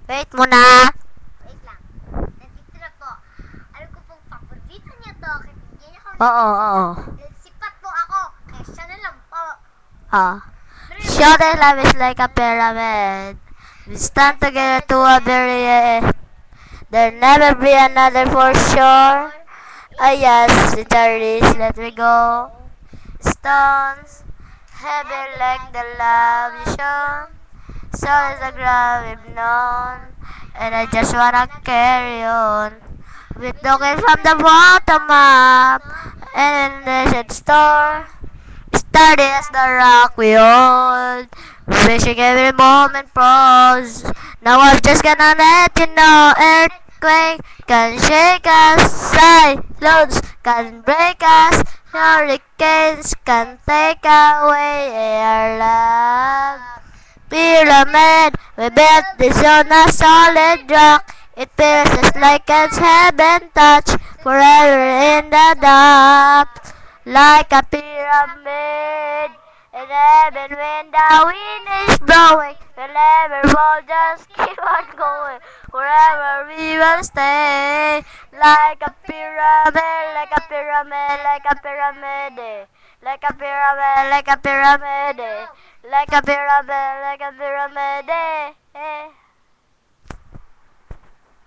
Wait muna. Wait lang. Nandito po. Alam ko pong paborito niya to. Kaya hindi niya ako Oo. sipat po ako. Kaya siya na lang po. Short life is like a pyramid. We stand together to a very there'll never be another for sure. Ah yes, it's a race, let me go. Stones, heavy like the love you show. So is the ground we've known. And I just wanna carry on. With looking from the bottom up. And in the shade store. Steady as the rock we hold. Wishing every moment pause. Now I'm just gonna let you know. Earthquake can shake us. Cyclones can break us. Hurricanes can take away our love. Pyramid, we built this on a solid rock. It feels just like it's heaven touch. Forever in the dark. Like a pyramid. In heaven when the wind is blowing. We'll never fall, just keep on going. Forever we will stay. Like a pyramid, like a pyramid, like a pyramid. Like a pyramid, like a pyramid. Like a pyramid, like a pyramid.